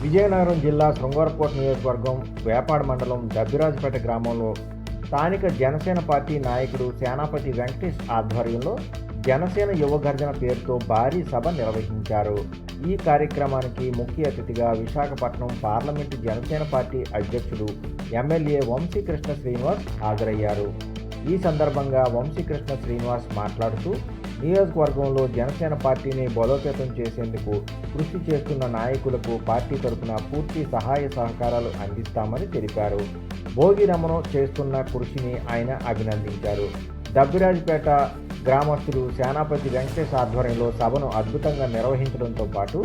విజయనగరం జిల్లా శృంగారకోట నియోజకవర్గం వేపాడ మండలం దబ్బిరాజుపేట గ్రామంలో స్థానిక జనసేన పార్టీ నాయకుడు సేనాపతి వెంకటేష్ ఆధ్వర్యంలో జనసేన యువగర్జన పేరుతో భారీ సభ నిర్వహించారు. ఈ కార్యక్రమానికి ముఖ్య అతిథిగా విశాఖపట్నం పార్లమెంటు జనసేన పార్టీ అధ్యక్షుడు ఎమ్మెల్యే వంశీకృష్ణ శ్రీనివాస్ హాజరయ్యారు. ఈ సందర్భంగా వంశీకృష్ణ శ్రీనివాస్ మాట్లాడుతూ నియోజకవర్గంలో జనసేన పార్టీని బలోపేతం చేసేందుకు కృషి చేస్తున్న నాయకులకు పార్టీ తరఫున పూర్తి సహాయ సహకారాలు అందిస్తామని తెలిపారు. భోగి రమణ చేస్తున్న కృషిని ఆయన అభినందించారు. దబ్బిరాజుపేట గ్రామస్తులు సేనాపతి వెంకటేష్ ఆధ్వర్యంలో సభను అద్భుతంగా నిర్వహించడంతో పాటు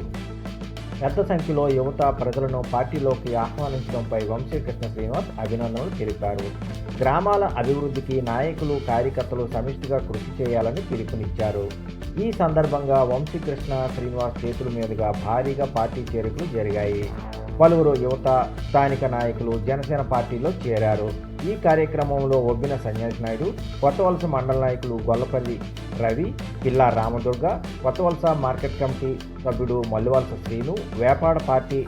పెద్ద సంఖ్యలో యువత ప్రజలను పార్టీలోకి ఆహ్వానించడంపై వంశీకృష్ణ శ్రీనివాస్ అభినందనలు తెలిపారు. గ్రామాల అభివృద్ధికి నాయకులు కార్యకర్తలు సమిష్టిగా కృషి చేయాలని పిలుపునిచ్చారు. ఈ సందర్భంగా వంశీకృష్ణ శ్రీనివాస్ చేతుల మీదుగా భారీగా పార్టీ చేరికలు జరిగాయి. పలువురు యువత స్థానిక నాయకులు జనసేన పార్టీలో చేరారు. ఈ కార్యక్రమంలో ఒబ్బిన సన్యాసి నాయుడు, కొత్తవలస మండల నాయకులు గొల్లపల్లి రవి, పిల్లా రామదుర్గ, కొత్తవలస మార్కెట్ కమిటీ సభ్యుడు మల్లివలస శ్రీను, వేపాడ పార్టీ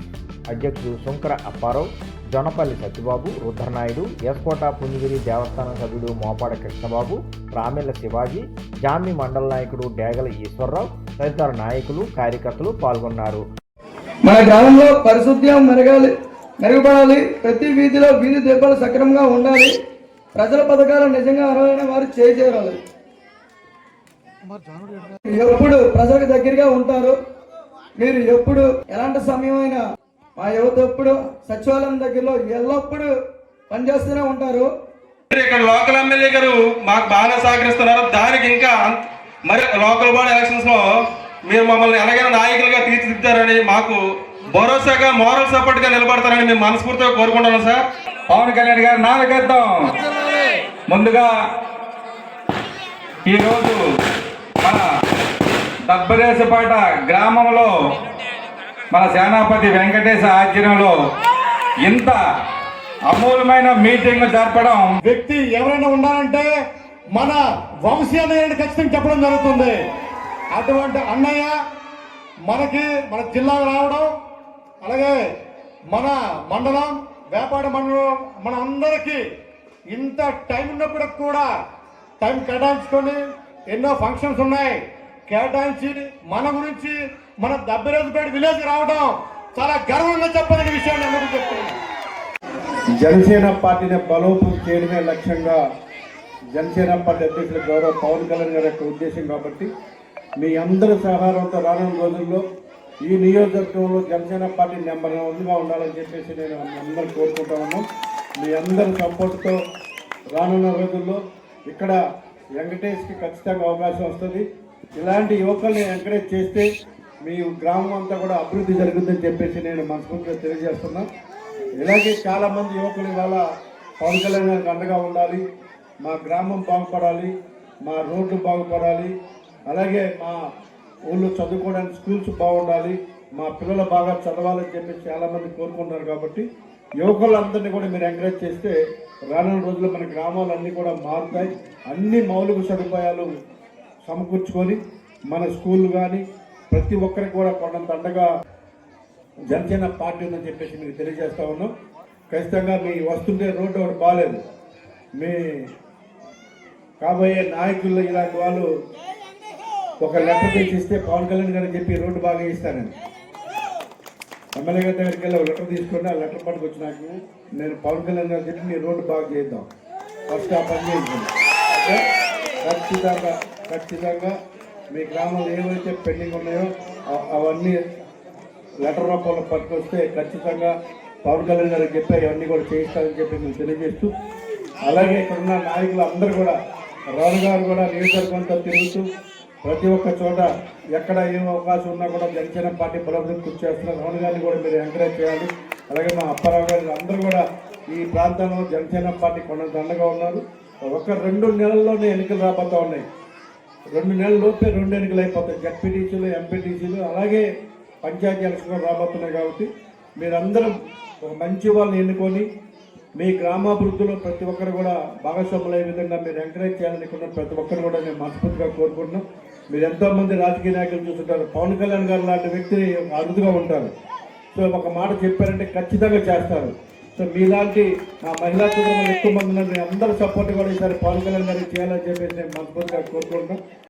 అధ్యక్షుడు శుంకర అప్పారావు, జొన్నపల్లి సత్యబాబు, రుద్రనాయుడు, ఎస్కోట పుణ్యగిరి దేవస్థానం సభ్యుడు మోపాడ కృష్ణబాబు, రామెల్ల శివాజీ, జామి మండల నాయకుడు డేగల ఈశ్వరరావు తదితర నాయకులు కార్యకర్తలు పాల్గొన్నారు. మన గ్రామంలో పరిశుద్ధ్యం మెరుగుపడాలి. ప్రతి వీధిలో వీధి దీపాలు సక్రమంగా ఉండాలి. ప్రజల పథకాలు నిజంగా అర్హమైన వారు చేయాలి. ఎప్పుడు ప్రజలకు దగ్గరగా ఉంటారు. మీరు ఎప్పుడు ఎలాంటి సమయం అయినా మా యువత ఎప్పుడు సచివాలయం దగ్గరలో ఎల్లప్పుడూ పనిచేస్తూనే ఉంటారు. ఇక్కడ లోకల్ ఎమ్మెల్యే గారు మాకు బాగా సహకరిస్తున్నారు. దానికి ఇంకా మరి లోకల్ బాడీ ఎలక్షన్స్ లో మీరు మమ్మల్ని ఎలాగైనా నాయకులుగా తీర్చిదిద్దారని, మాకు భరోసాగా మోరల్ సపోర్ట్ గా నిలబడతారని మేము మనస్ఫూర్తిగా కోరుకుంటున్నాం సార్. పవన్ కళ్యాణ్ గారు నాయకత్వం. ముందుగా ఈరోజు మన దబ్బిరాజుపేట గ్రామంలో మన సేనాపతి వెంకటేశ్ ఆధ్వర్యంలో ఇంత అమూల్యమైన మీటింగ్ జరపడం, వ్యక్తి ఎవరైనా ఉండాలంటే మన వంశీ అన్నయ్య ఖచ్చితంగా చెప్పడం జరుగుతుంది. అటువంటి అన్నయ్య మన జిల్లాకు రావడం, అలాగే మన మండలం వేపాడ మండలం మన అందరికీ ఇంత టైం ఉన్నప్పుడు కూడా టైం కేటాయించుకొని ఎన్నో ఫంక్షన్స్ ఉన్నాయి కేటాయించి మన గురించి మన దబ్బిరాజుపేట విలేజ్ రావడం చాలా గర్వంగా చెప్పదగిన విషయాన్ని అందరికీ చెప్తున్నాను. జనసేన పార్టీని బలోపేతం చేయడమే లక్ష్యంగా జనసేన పార్టీ అధ్యక్షులు గౌరవ పవన్ కళ్యాణ్ గారి యొక్క ఉద్దేశం కాబట్టి మీ అందరి సహకారంతో రానున్న రోజుల్లో ఈ నియోజకవర్గంలో జనసేన పార్టీ నెంబర్ 1గా ఉండాలని చెప్పేసి నేను అందరూ కోరుకుంటా ఉన్నాం. మీ అందరి సపోర్ట్తో రానున్న రోజుల్లో ఇక్కడ వెంకటేష్కి ఖచ్చితంగా అవకాశం వస్తుంది. ఇలాంటి యువకుల్ని ఎంకరేజ్ చేస్తే మీ గ్రామం అంతా కూడా అభివృద్ధి జరుగుతుందని చెప్పేసి నేను మనస్ఫూర్తిగా తెలియజేస్తున్నాను. ఇలాగే చాలామంది యువకులు ఇవాళ పవన్ కళ్యాణ్ గారికి అండగా ఉండాలి, మా గ్రామం బాగుపడాలి, మా రోడ్లు బాగుపడాలి, అలాగే మా ఊళ్ళో చదువుకోవడానికి స్కూల్స్ బాగుండాలి, మా పిల్లలు బాగా చదవాలని చెప్పి చాలామంది కోరుకుంటున్నారు. కాబట్టి యువకులందరినీ కూడా మీరు ఎంకరేజ్ చేస్తే రానున్న రోజుల్లో మన గ్రామాలన్నీ కూడా మారుతాయి. అన్ని మౌలిక సదుపాయాలు సమకూర్చుకొని మన స్కూళ్ళు కానీ ప్రతి ఒక్కరికి కూడా కొండంత అండగా జనసేన పార్టీ ఉందని చెప్పేసి మీకు తెలియజేస్తా ఉన్నాం. ఖచ్చితంగా మీ వస్తుంటే రోడ్డు ఒకటి బాగాలేదు. మీ కాబోయే నాయకుల్లో ఇలాంటి వాళ్ళు ఒక లెటర్ తెచ్చిస్తే పవన్ కళ్యాణ్ గారు చెప్పి రోడ్డు బాగా ఇస్తానని ఎమ్మెల్యే గారి దగ్గరికి వెళ్ళి ఒక లెటర్ తీసుకుని ఆ లెటర్ పట్టుకు నాకు నేను పవన్ కళ్యాణ్ గారు చెప్పి మీ రోడ్డు బాగా చేద్దాం, ఫస్ట్ ఆ పని చేయించండి. ఖచ్చితంగా మీ గ్రామంలో ఏవైతే పెండింగ్ ఉన్నాయో అవన్నీ లెటర్ రూపంలో పట్టుకొస్తే ఖచ్చితంగా పవన్ కళ్యాణ్ గారికి చెప్పి అవన్నీ కూడా చేయిస్తారని చెప్పి మేము తెలియజేస్తూ, అలాగే ఇక్కడున్న నాయకులు అందరూ కూడా రావు గారు కూడా నియోజకవర్గంతో తిరుగుతూ ప్రతి ఒక్క చోట ఎక్కడ ఏం అవకాశం ఉన్నా కూడా జనసేన పార్టీ బలోపేతం కృషి చేస్తున్నారు. రావు గారిని కూడా మీరు ఎంకరేజ్ చేయాలి. అలాగే మా అప్పారావు గారు అందరూ కూడా ఈ ప్రాంతంలో జనసేన పార్టీ కొండంత అండగా ఉన్నారు. ఒక 2 నెలల్లోనే ఎన్నికలు రాబోతూ ఉన్నాయి. 2 నెలల లోపే 2 ఎన్నికలు అయిపోతాయి. జడ్పీటీసీలు, ఎంపీటీసీలు, అలాగే పంచాయతీ ఎలక్షన్లు రాబోతున్నాయి. కాబట్టి మీరందరం ఒక మంచి వాళ్ళని ఎన్నుకొని మీ గ్రామాభివృద్ధిలో ప్రతి ఒక్కరు కూడా భాగస్వాములయ్యే విధంగా మీరు ఎంకరేజ్ చేయాలని ప్రతి ఒక్కరు కూడా నేను మనస్ఫూర్తిగా కోరుకుంటున్నాం. మీరు ఎంతోమంది రాజకీయ నాయకులు చూస్తుంటారు. పవన్ కళ్యాణ్ గారు లాంటి వ్యక్తి అరుదుగా ఉంటారు. సో ఒక మాట చెప్పారంటే ఖచ్చితంగా చేస్తారు. సో మీలాంటి మా మహిళా కుటుంబాలు ఎక్కువ మంది ఉన్నారు. అందరూ సపోర్ట్ కూడా ఈసారి పవన్ కళ్యాణ్ గారికి చేయాలని చెప్పేసి నేను మనస్ఫూర్తిగా కోరుకుంటున్నాను.